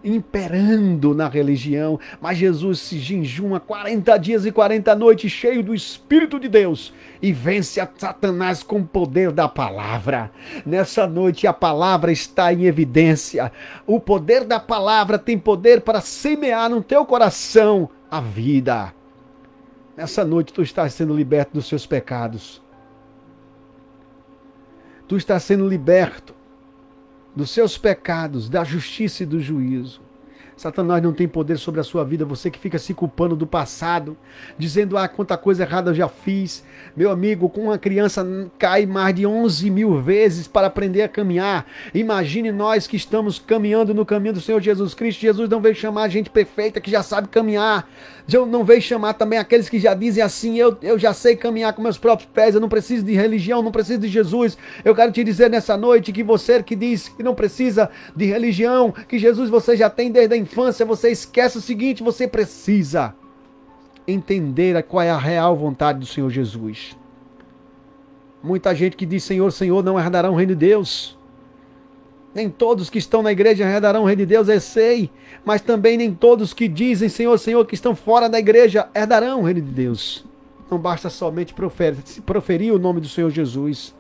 imperando na religião. Mas Jesus se jejuma 40 dias e 40 noites, cheio do Espírito de Deus, e vence a Satanás com o poder da palavra. Nessa noite a palavra está em evidência. O poder da palavra tem poder para semear no teu coração a vida. Nessa noite tu estás sendo liberto dos seus pecados. Tu estás sendo liberto dos seus pecados, da justiça e do juízo. Satanás não tem poder sobre a sua vida. Você que fica se culpando do passado, dizendo, quanta coisa errada eu já fiz. Meu amigo, com uma criança cai mais de 11.000 vezes para aprender a caminhar. Imagine nós que estamos caminhando no caminho do Senhor Jesus Cristo. Jesus não veio chamar a gente perfeita que já sabe caminhar. Não veio chamar também aqueles que já dizem assim, eu já sei caminhar com meus próprios pés, eu não preciso de religião, não preciso de Jesus. Eu quero te dizer nessa noite que você que diz que não precisa de religião, que Jesus você já tem desde a infância, você esquece o seguinte, você precisa entender qual é a real vontade do Senhor Jesus. Muita gente que diz Senhor, Senhor, não herdarão o reino de Deus. Nem todos que estão na igreja herdarão o reino de Deus, eu sei. Mas também nem todos que dizem Senhor, Senhor, que estão fora da igreja, herdarão o reino de Deus. Não basta somente proferir o nome do Senhor Jesus.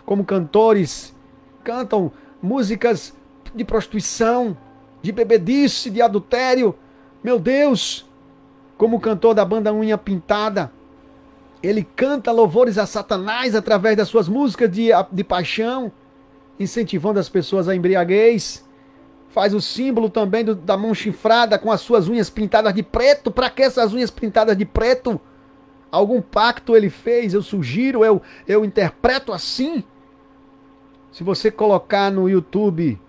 Como cantores, cantam músicas de prostituição, de bebedice, de adultério. Meu Deus! Como o cantor da banda Unha Pintada, ele canta louvores a Satanás através das suas músicas de paixão, incentivando as pessoas à embriaguez. Faz o símbolo também da mão chifrada com as suas unhas pintadas de preto. Para que essas unhas pintadas de preto? Algum pacto ele fez? Eu sugiro, eu interpreto assim. Se você colocar no YouTube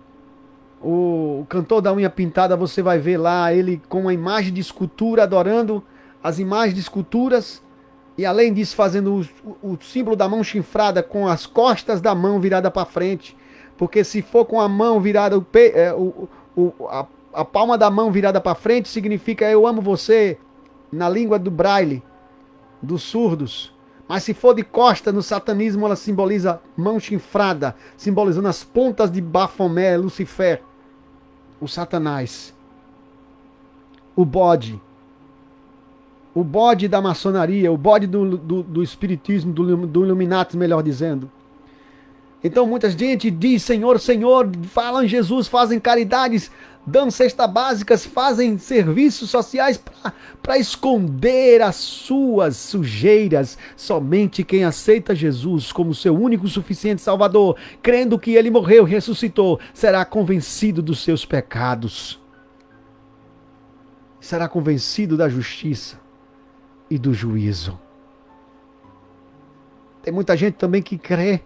o cantor da unha pintada, você vai ver lá ele com uma imagem de escultura, adorando as imagens de esculturas. E além disso, fazendo o símbolo da mão chifrada com as costas da mão virada para frente. Porque se for com a mão virada, a palma da mão virada para frente, significa eu amo você, na língua do braille, dos surdos. Mas se for de costa, no satanismo ela simboliza mão chinfrada, simbolizando as pontas de Bafomé, Lucifer, o Satanás. O bode da maçonaria, o bode do espiritismo, do Illuminati, melhor dizendo. Então muita gente diz, Senhor, Senhor, falam em Jesus, fazem caridades, dão cestas básicas, fazem serviços sociais para esconder as suas sujeiras. Somente quem aceita Jesus como seu único e suficiente Salvador, crendo que Ele morreu e ressuscitou, será convencido dos seus pecados. Será convencido da justiça e do juízo. Tem muita gente também que crê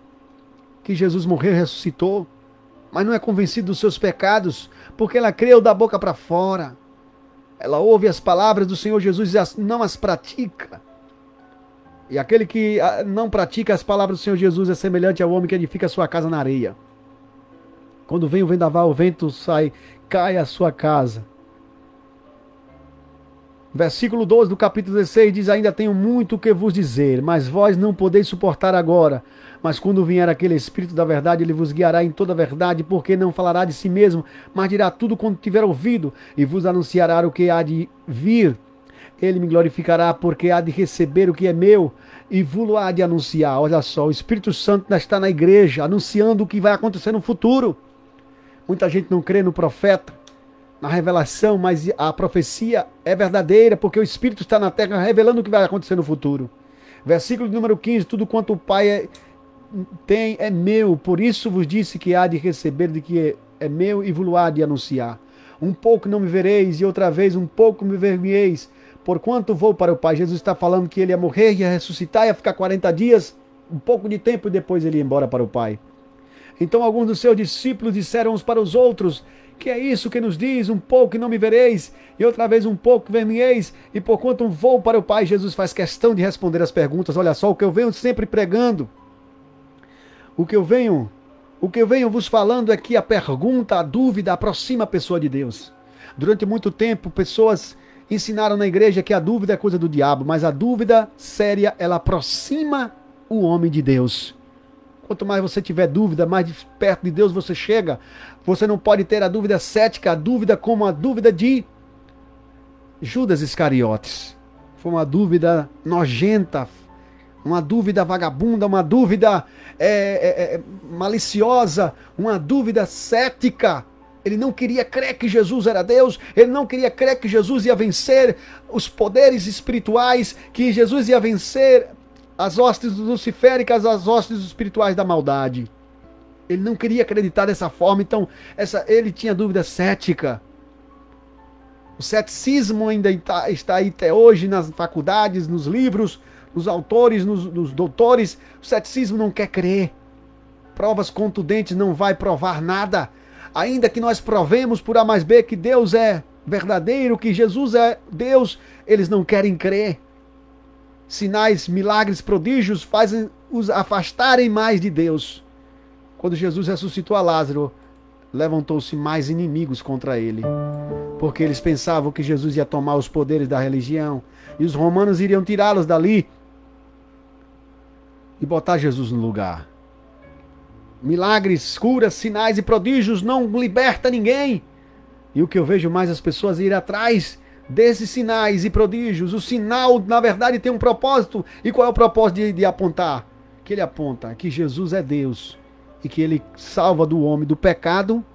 que Jesus morreu e ressuscitou, mas não é convencido dos seus pecados, porque ela creu da boca para fora. Ela ouve as palavras do Senhor Jesus e não as pratica. E aquele que não pratica as palavras do Senhor Jesus é semelhante ao homem que edifica a sua casa na areia. Quando vem o vendaval, o vento sai, cai a sua casa. Versículo 12 do capítulo 16 diz: ainda tenho muito o que vos dizer, mas vós não podeis suportar agora. Mas quando vier aquele Espírito da verdade, ele vos guiará em toda a verdade, porque não falará de si mesmo, mas dirá tudo quando tiver ouvido, e vos anunciará o que há de vir. Ele me glorificará, porque há de receber o que é meu, e vos há de anunciar. Olha só, o Espírito Santo está na igreja, anunciando o que vai acontecer no futuro. Muita gente não crê no profeta, na revelação, mas a profecia é verdadeira, porque o Espírito está na terra revelando o que vai acontecer no futuro. Versículo número 15, tudo quanto o Pai tem é meu, por isso vos disse que há de receber de que é meu e vos há de anunciar. Um pouco não me vereis, e outra vez um pouco me ver-me-eis, porquanto vou para o Pai. Jesus está falando que ele ia morrer, ia ressuscitar, ia ficar 40 dias, um pouco de tempo, e depois ele ia embora para o Pai. Então alguns dos seus discípulos disseram uns para os outros: que é isso que nos diz? Um pouco e não me vereis, e outra vez um pouco ver-me-eis, e porquanto vou para o Pai. Jesus faz questão de responder as perguntas. Olha só, o que eu venho sempre pregando, o que eu venho vos falando é que a pergunta, a dúvida aproxima a pessoa de Deus. Durante muito tempo, pessoas ensinaram na igreja que a dúvida é coisa do diabo, mas a dúvida séria, ela aproxima o homem de Deus. Quanto mais você tiver dúvida, mais perto de Deus você chega. Você não pode ter a dúvida cética, a dúvida como a dúvida de Judas Iscariotes. Foi uma dúvida nojenta, uma dúvida vagabunda, uma dúvida maliciosa, uma dúvida cética. Ele não queria crer que Jesus era Deus, ele não queria crer que Jesus ia vencer os poderes espirituais, que Jesus ia vencer as hostes luciféricas, as hostes espirituais da maldade. Ele não queria acreditar dessa forma, então ele tinha dúvida cética. O ceticismo ainda está aí até hoje nas faculdades, nos livros, nos autores, nos doutores. O ceticismo não quer crer. Provas contundentes não vai provar nada. Ainda que nós provemos por A mais B que Deus é verdadeiro, que Jesus é Deus, eles não querem crer. Sinais, milagres, prodígios fazem os afastarem mais de Deus. Quando Jesus ressuscitou a Lázaro, levantou-se mais inimigos contra ele, porque eles pensavam que Jesus ia tomar os poderes da religião e os romanos iriam tirá-los dali e botar Jesus no lugar. Milagres, curas, sinais e prodígios não liberta ninguém. E o que eu vejo mais as pessoas ir atrás desses sinais e prodígios. O sinal, na verdade, tem um propósito. E qual é o propósito de apontar? Que ele aponta que Jesus é Deus e que ele salva do homem do pecado,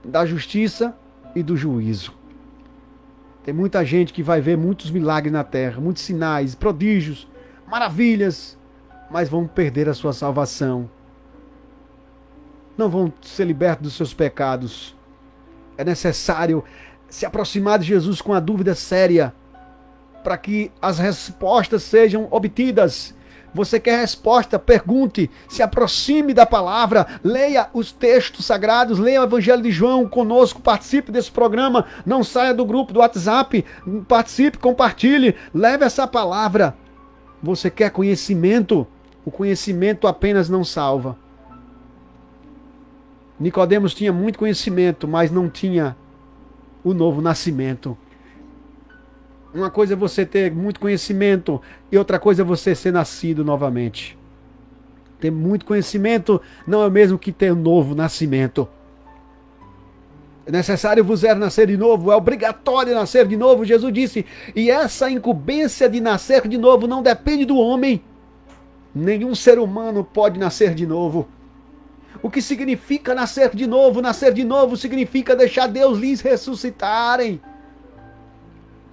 da justiça e do juízo. Tem muita gente que vai ver muitos milagres na terra, muitos sinais, prodígios, maravilhas, mas vão perder a sua salvação. Não vão ser libertos dos seus pecados. É necessário se aproximar de Jesus com a dúvida séria, para que as respostas sejam obtidas. Você quer resposta? Pergunte, se aproxime da palavra, leia os textos sagrados, leia o Evangelho de João conosco, participe desse programa, não saia do grupo do WhatsApp, participe, compartilhe, leve essa palavra. Você quer conhecimento? O conhecimento apenas não salva. Nicodemos tinha muito conhecimento, mas não tinha o novo nascimento. Uma coisa é você ter muito conhecimento e outra coisa é você ser nascido novamente. Ter muito conhecimento não é o mesmo que ter um novo nascimento. É necessário vos nascer de novo, é obrigatório nascer de novo, Jesus disse. E essa incumbência de nascer de novo não depende do homem. Nenhum ser humano pode nascer de novo. O que significa nascer de novo? Nascer de novo significa deixar Deus lhes ressuscitarem.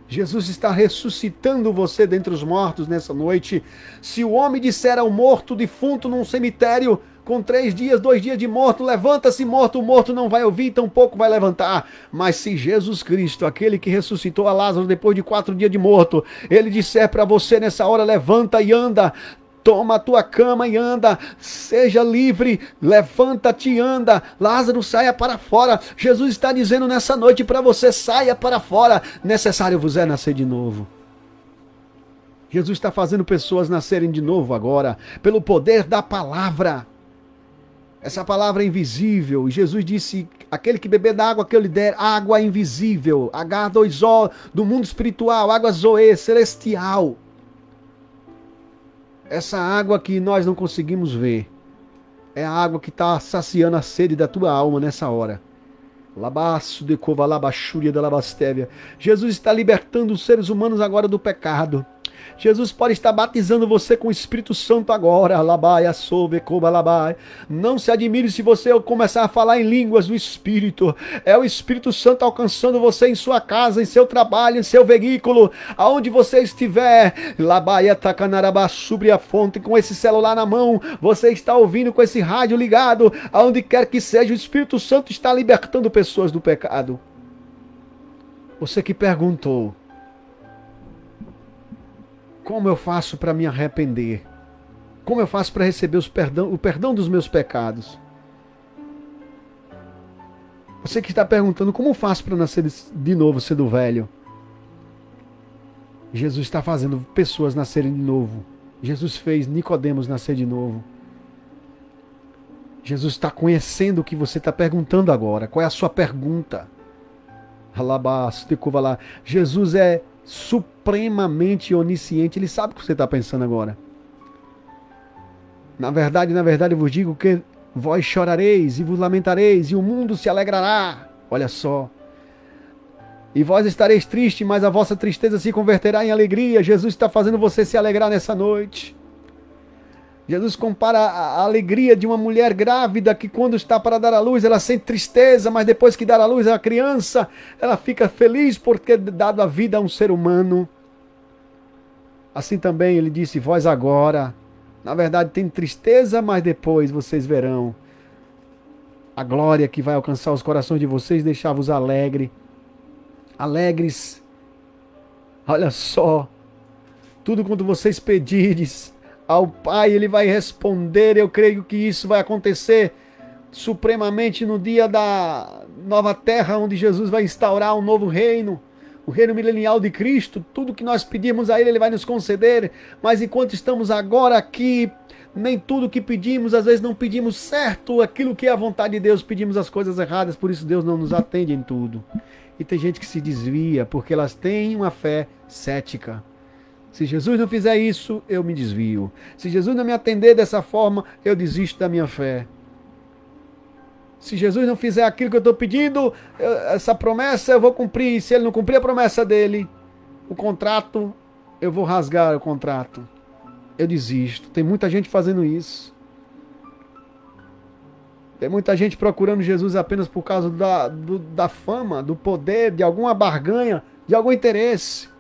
Jesus está ressuscitando você dentre os mortos nessa noite. Se o homem disser ao morto, defunto num cemitério, com 3 dias, 2 dias de morto, levanta-se morto, o morto não vai ouvir, tampouco vai levantar. Mas se Jesus Cristo, aquele que ressuscitou a Lázaro depois de 4 dias de morto, ele disser para você nessa hora, levanta e anda, toma a tua cama e anda, seja livre, levanta-te e anda, Lázaro saia para fora. Jesus está dizendo nessa noite para você, saia para fora, necessário vos é nascer de novo. Jesus está fazendo pessoas nascerem de novo agora, pelo poder da palavra. Essa palavra é invisível, e Jesus disse, aquele que beber da água que eu lhe der, água invisível, H2O, do mundo espiritual, água Zoe, celestial. Essa água que nós não conseguimos ver, é a água que está saciando a sede da tua alma nessa hora. Labaço de cova, labachúria da labastévia. Jesus está libertando os seres humanos agora do pecado. Jesus pode estar batizando você com o Espírito Santo agora. Labai, assove, coba, labai. Não se admire se você começar a falar em línguas do Espírito. É o Espírito Santo alcançando você em sua casa, em seu trabalho, em seu veículo, aonde você estiver. Labai, atacanarabá, sobre a fonte, com esse celular na mão. Você está ouvindo com esse rádio ligado. Aonde quer que seja, o Espírito Santo está libertando pessoas do pecado. Você que perguntou, como eu faço para me arrepender? Como eu faço para receber o perdão dos meus pecados? Você que está perguntando, como eu faço para nascer de novo, sendo velho? Jesus está fazendo pessoas nascerem de novo. Jesus fez Nicodemos nascer de novo. Jesus está conhecendo o que você está perguntando agora. Qual é a sua pergunta? Jesus é supremamente onisciente, ele sabe o que você está pensando agora. Na verdade, eu vos digo que vós chorareis e vos lamentareis, e o mundo se alegrará. Olha só. E vós estareis tristes, mas a vossa tristeza se converterá em alegria. Jesus está fazendo você se alegrar nessa noite. Jesus compara a alegria de uma mulher grávida que quando está para dar à luz, ela sente tristeza, mas depois que dar à luz a criança, ela fica feliz por ter dado a vida a um ser humano. Assim também ele disse, vós agora, na verdade tem tristeza, mas depois vocês verão a glória que vai alcançar os corações de vocês, deixar-vos alegres. Olha só, tudo quanto vocês pedirdes ao Pai, ele vai responder. Eu creio que isso vai acontecer supremamente no dia da nova terra, onde Jesus vai instaurar um novo reino, o reino milenial de Cristo. Tudo que nós pedimos a ele, ele vai nos conceder. Mas enquanto estamos agora aqui, nem tudo que pedimos, às vezes não pedimos certo aquilo que é a vontade de Deus, pedimos as coisas erradas, por isso Deus não nos atende em tudo. E tem gente que se desvia porque elas têm uma fé cética. Se Jesus não fizer isso, eu me desvio. Se Jesus não me atender dessa forma, eu desisto da minha fé. Se Jesus não fizer aquilo que eu estou pedindo, essa promessa eu vou cumprir. Se ele não cumprir a promessa dele, o contrato, eu vou rasgar o contrato. Eu desisto. Tem muita gente fazendo isso. Tem muita gente procurando Jesus apenas por causa da fama, do poder, de alguma barganha, de algum interesse.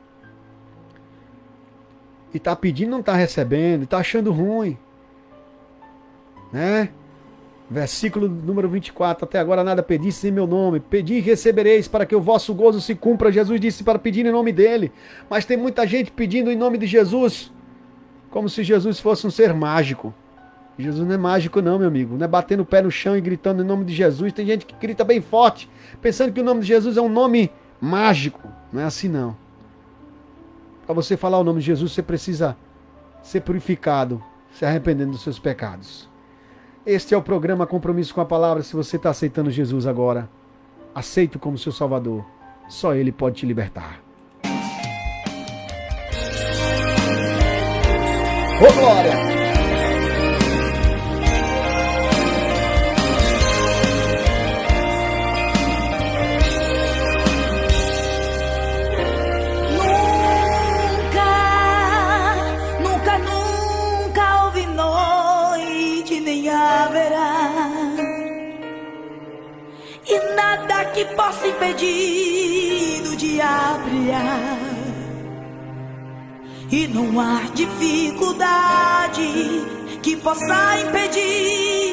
E está pedindo, não está recebendo, está achando ruim. Né? Versículo número 24. Até agora nada pedistes em meu nome. Pedi e recebereis para que o vosso gozo se cumpra. Jesus disse para pedir em nome dele. Mas tem muita gente pedindo em nome de Jesus, como se Jesus fosse um ser mágico. Jesus não é mágico não, meu amigo. Não é batendo o pé no chão e gritando em nome de Jesus. Tem gente que grita bem forte, pensando que o nome de Jesus é um nome mágico. Não é assim não. Para você falar o nome de Jesus, você precisa ser purificado, se arrependendo dos seus pecados. Este é o programa Compromisso com a Palavra. Se você está aceitando Jesus agora, aceite-o como seu Salvador. Só Ele pode te libertar. Ô, glória! E nada que possa impedir do dia brilhar. E não há dificuldade que possa impedir